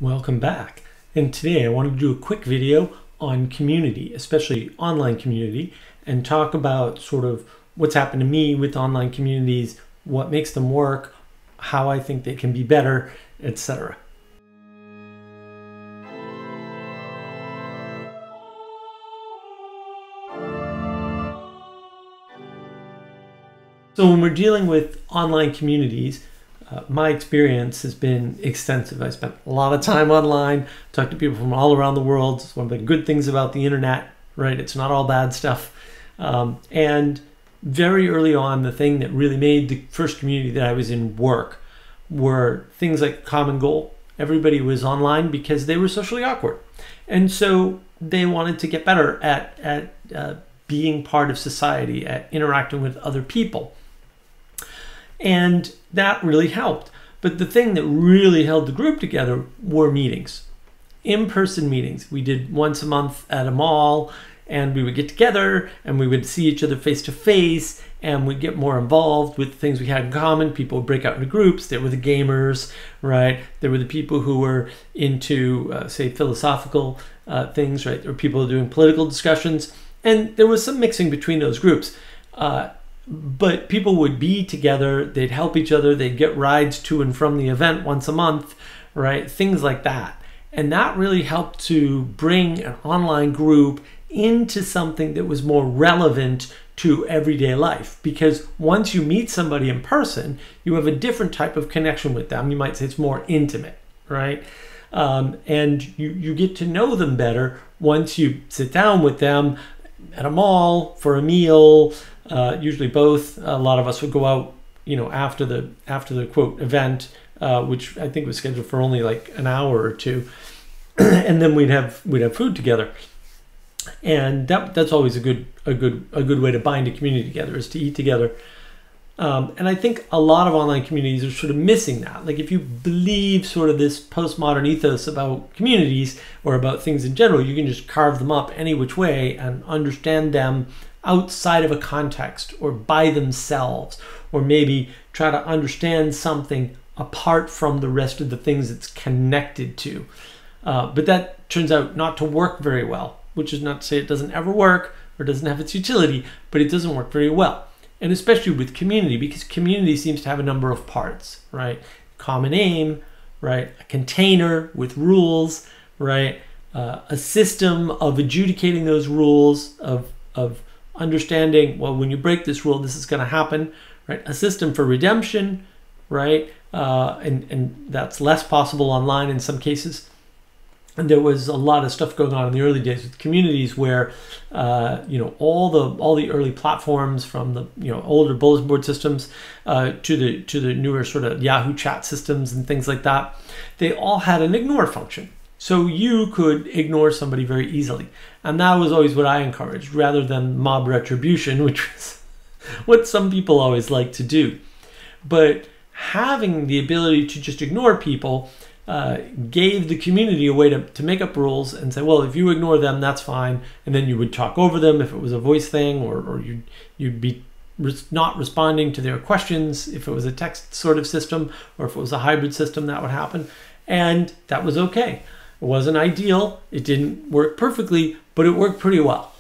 Welcome back. And today I wanted to do a quick video on community, especially online community, and talk about sort of what's happened to me with online communities, what makes them work, how I think they can be better, etc. So when we're dealing with online communities, my experience has been extensive. I spent a lot of time online, talked to people from all around the world. It's one of the good things about the internet, right? It's not all bad stuff. And very early on, the thing that really made the first community that I was in work were things like common goal. Everybody was online because they were socially awkward. And so they wanted to get better at being part of society, at interacting with other people. And that really helped. But the thing that really held the group together were meetings, in-person meetings. We did once a month at a mall, and we would get together and we would see each other face to face, and we'd get more involved with things we had in common. People would break out into groups. There were the gamers, right? There were the people who were into, say, philosophical things, right? There were people doing political discussions, and there was some mixing between those groups. But people would be together, they'd help each other, they'd get rides to and from the event once a month, right? Things like that. And that really helped to bring an online group into something that was more relevant to everyday life. Because once you meet somebody in person, you have a different type of connection with them. You might say it's more intimate, right? And you get to know them better once you sit down with them at a mall for a meal. Usually both. A lot of us would go out, you know, after the quote event, which I think was scheduled for only like an hour or two, and then we'd have food together, and that's always a good way to bind a community together, is to eat together. And I think a lot of online communities are sort of missing that. Like, if you believe sort of this postmodern ethos about communities or about things in general, you can just carve them up any which way and understand them outside of a context or by themselves, or maybe try to understand something apart from the rest of the things it's connected to. But that turns out not to work very well, which is not to say it doesn't ever work or doesn't have its utility, but it doesn't work very well. And especially with community, because community seems to have a number of parts, right? Common aim, right? A container with rules, right? A system of adjudicating those rules, of understanding, well, when you break this rule, this is going to happen, right? A system for redemption, right? And that's less possible online in some cases. And there was a lot of stuff going on in the early days with communities where, you know, all the early platforms, from the, you know, older bulletin board systems to the newer sort of Yahoo chat systems and things like that, they all had an ignore function. So you could ignore somebody very easily. And that was always what I encouraged, rather than mob retribution, which is what some people always like to do. But having the ability to just ignore people gave the community a way to make up rules and say, well, if you ignore them, that's fine. And then you would talk over them if it was a voice thing, or you'd be not responding to their questions if it was a text sort of system, or if it was a hybrid system, that would happen. And that was okay. It wasn't ideal. It didn't work perfectly, but it worked pretty well.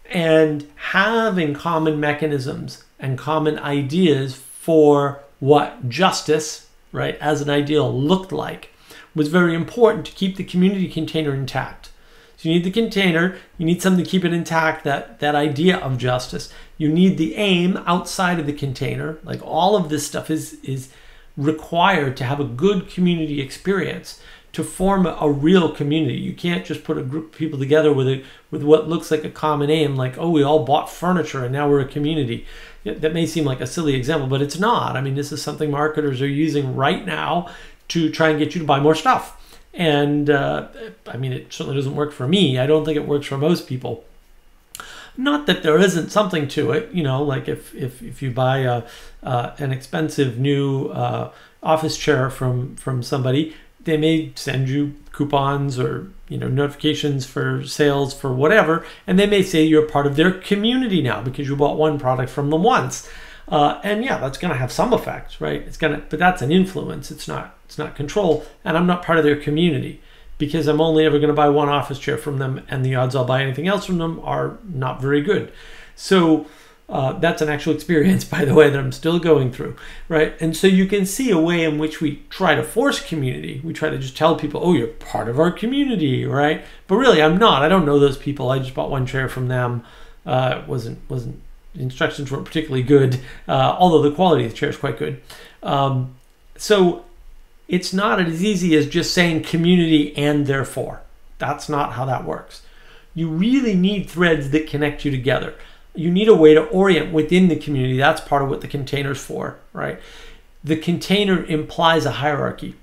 And having common mechanisms and common ideas for what justice, right, as an ideal looked like was very important to keep the community container intact. So you need the container, you need something to keep it intact, that idea of justice. You need the aim outside of the container. Like, all of this stuff is required to have a good community experience, to form a real community. You can't just put a group of people together with what looks like a common aim, like, oh, we all bought furniture and now we're a community. That may seem like a silly example, but it's not. I mean, this is something marketers are using right now to try and get you to buy more stuff. And I mean, it certainly doesn't work for me. I don't think it works for most people. Not that there isn't something to it, you know, like if you buy an expensive new office chair from somebody, they may send you coupons or, you know, notifications for sales for whatever, and they may say you're part of their community now because you bought one product from them once. And yeah, that's going to have some effect, right? But that's an influence. It's not control, and I'm not part of their community. because I'm only ever going to buy one office chair from them, and the odds I'll buy anything else from them are not very good. So that's an actual experience, by the way, that I'm still going through, right? And so you can see a way in which we try to force community. We try to just tell people, oh, you're part of our community, right? But really, I'm not. I don't know those people. I just bought one chair from them. The instructions weren't particularly good, although the quality of the chair is quite good. So it's not as easy as just saying community and therefore. That's not how that works. You really need threads that connect you together. You need a way to orient within the community. That's part of what the container's for, right? The container implies a hierarchy.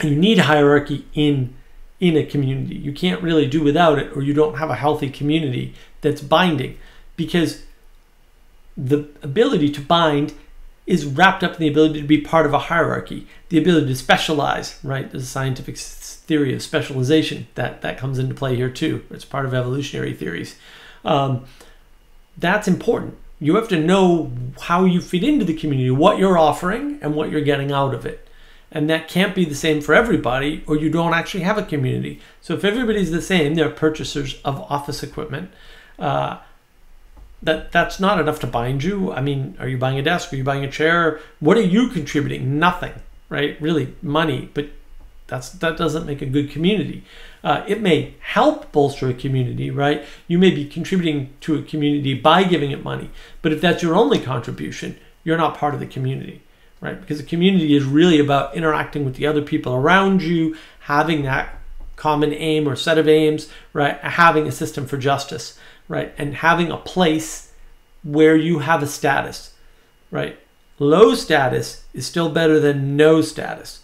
You need hierarchy in a community. You can't really do without it, or you don't have a healthy community that's binding, because the ability to bind is wrapped up in the ability to be part of a hierarchy, the ability to specialize, right? There's a scientific theory of specialization that comes into play here too. It's part of evolutionary theories. That's important. You have to know how you fit into the community, what you're offering and what you're getting out of it. And that can't be the same for everybody, or you don't actually have a community. So if everybody's the same, they're purchasers of office equipment, that's not enough to bind you. I mean, are you buying a desk? Are you buying a chair? What are you contributing? Nothing, right? Really, money, but that doesn't make a good community. It may help bolster a community, right? You may be contributing to a community by giving it money, but if that's your only contribution, you're not part of the community, right? Because the community is really about interacting with the other people around you, having that common aim or set of aims, right? Having a system for justice, right? And having a place where you have a status, right? Low status is still better than no status.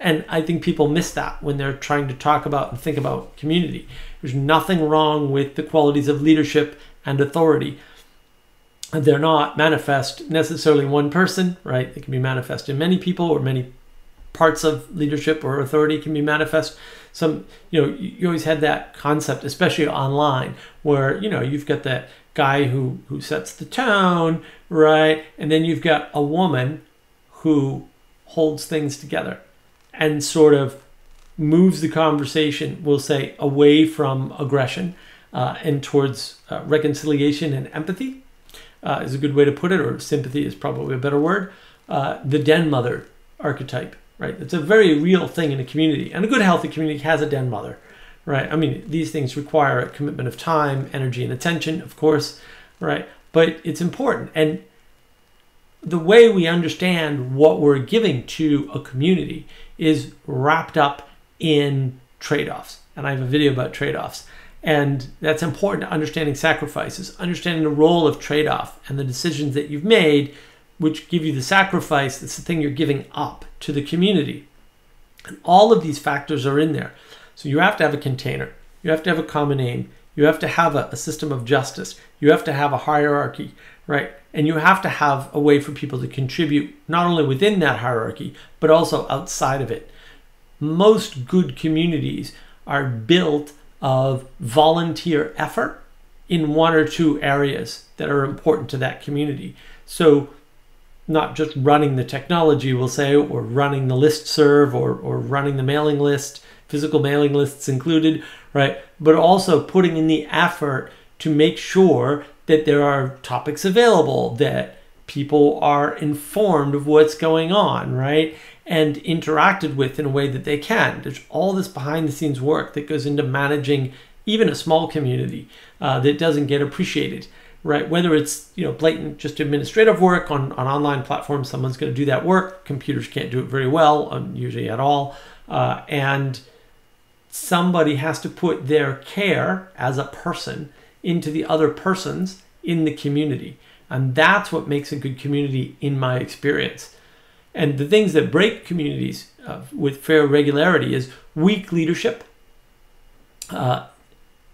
And I think people miss that when they're trying to talk about and think about community. There's nothing wrong with the qualities of leadership and authority. They're not manifest necessarily in one person, right? They can be manifest in many people, or many parts of leadership or authority can be manifest. You always had that concept, especially online, where, you've got that guy who sets the tone, right? And then you've got a woman who holds things together and sort of moves the conversation, we'll say, away from aggression and towards reconciliation and empathy is a good way to put it, or sympathy is probably a better word. The den mother archetype, right? It's a very real thing in a community, and a good healthy community has a den mother, right? I mean, these things require a commitment of time, energy, and attention, of course, right? But it's important. And the way we understand what we're giving to a community is wrapped up in trade-offs. And I have a video about trade-offs. And that's important to understanding sacrifices, understanding the role of trade-off and the decisions that you've made, which give you the sacrifice. That's the thing you're giving up to the community. And all of these factors are in there. So you have to have a container. You have to have a common aim. You have to have a system of justice. You have to have a hierarchy, right? And you have to have a way for people to contribute, not only within that hierarchy, but also outside of it. Most good communities are built of volunteer effort in one or two areas that are important to that community. So not just running the technology, we'll say, or running the listserv, or running the mailing list, physical mailing lists included, right? But also putting in the effort to make sure that there are topics available, that people are informed of what's going on, right? And interacted with in a way that they can. There's all this behind the scenes work that goes into managing even a small community that doesn't get appreciated, right? Whether it's blatant just administrative work on online platforms, someone's going to do that work. Computers can't do it very well, usually at all. And somebody has to put their care as a person into the other persons in the community. And that's what makes a good community in my experience. And the things that break communities with fair regularity is weak leadership.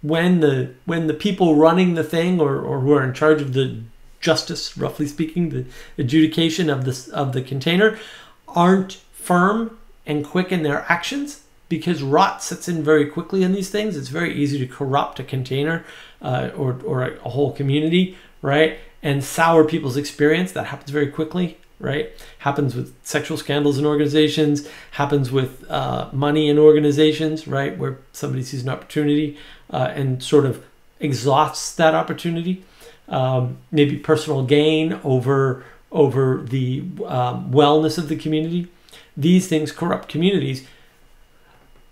When the people running the thing or who are in charge of the justice, roughly speaking, the adjudication of the container, aren't firm and quick in their actions, because rot sets in very quickly in these things. It's very easy to corrupt a container or a whole community, right? And sour people's experience. That happens very quickly. right? Happens with sexual scandals in organizations, happens with money in organizations, right? Where somebody sees an opportunity and sort of exhausts that opportunity. Maybe personal gain over the wellness of the community. These things corrupt communities.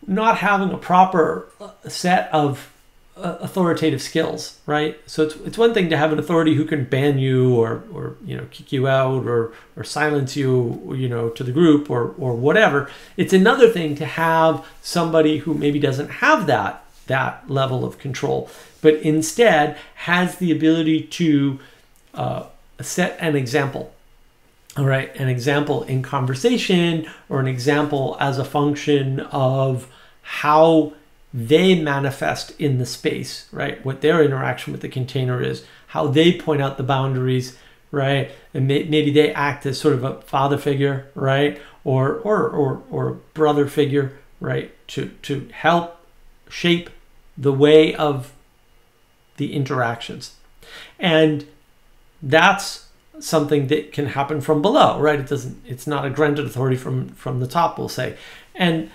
Not having a proper set of authoritative skills, right? So it's one thing to have an authority who can ban you or kick you out or silence you, to the group or whatever. It's another thing to have somebody who maybe doesn't have that level of control, but instead has the ability to set an example. All right, an example in conversation or an example as a function of how they manifest in the space, right? What their interaction with the container is, how they point out the boundaries, right? And maybe they act as sort of a father figure, right? Or brother figure, right? To help shape the way of the interactions. And that's something that can happen from below, right? It's not a granted authority from the top, we'll say. And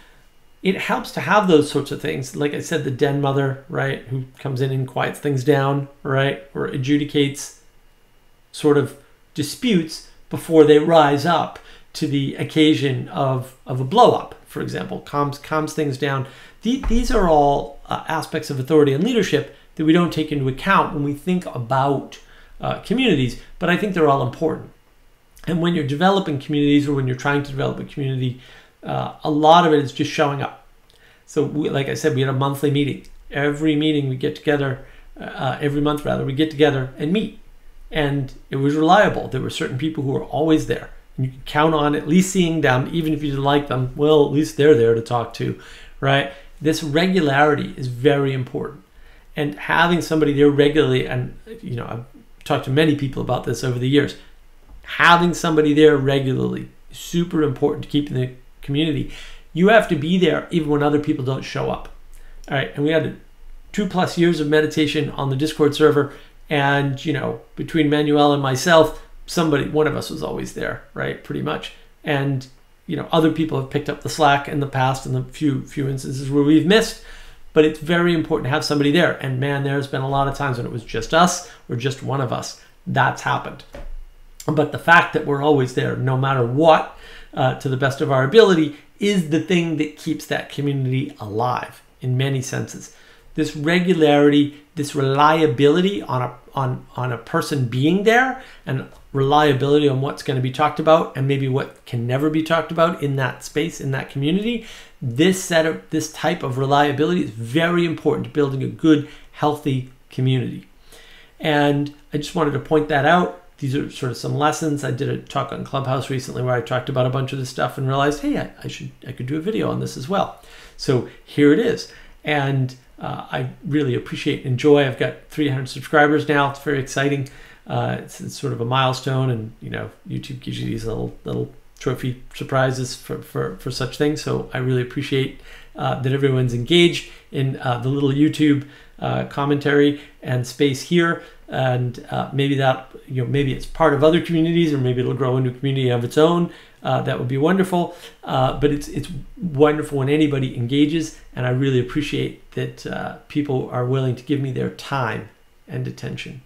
it helps to have those sorts of things. Like I said, the den mother, right, who comes in and quiets things down, right, or adjudicates sort of disputes before they rise up to the occasion of a blow up, for example, calms things down. These are all aspects of authority and leadership that we don't take into account when we think about communities, but I think they're all important. And when you're developing communities or when you're trying to develop a community, a lot of it is just showing up. So like I said, we had a monthly meeting. Every meeting we get together, every month rather, we get together and meet. And it was reliable. There were certain people who were always there. And you could count on at least seeing them, even if you didn't like them. Well, at least they're there to talk to, right? This regularity is very important. And having somebody there regularly, and I've talked to many people about this over the years, having somebody there regularly is super important to keep in the community. You have to be there even when other people don't show up. All right, and we had 2+ years of meditation on the Discord server, and between Manuel and myself, one of us was always there, right? Pretty much. And other people have picked up the slack in the past in the few instances where we've missed, but it's very important to have somebody there. And man, there's been a lot of times when it was just us or just one of us. That's happened. But the fact that we're always there, no matter what, to the best of our ability, is the thing that keeps that community alive in many senses. This regularity, this reliability on a person being there, and reliability on what's going to be talked about and maybe what can never be talked about in that space, in that community. This type of reliability is very important to building a good, healthy community. And I just wanted to point that out. These are sort of some lessons. I did a talk on Clubhouse recently where I talked about a bunch of this stuff and realized, hey, I could do a video on this as well. So here it is. And I really appreciate and enjoy. I've got 300 subscribers now. It's very exciting. It's sort of a milestone, and YouTube gives you these little trophy surprises for such things. So I really appreciate that everyone's engaged in the little YouTube commentary and space here. And maybe maybe it's part of other communities, or maybe it'll grow into a community of its own. That would be wonderful. But it's wonderful when anybody engages, and I really appreciate that people are willing to give me their time and attention.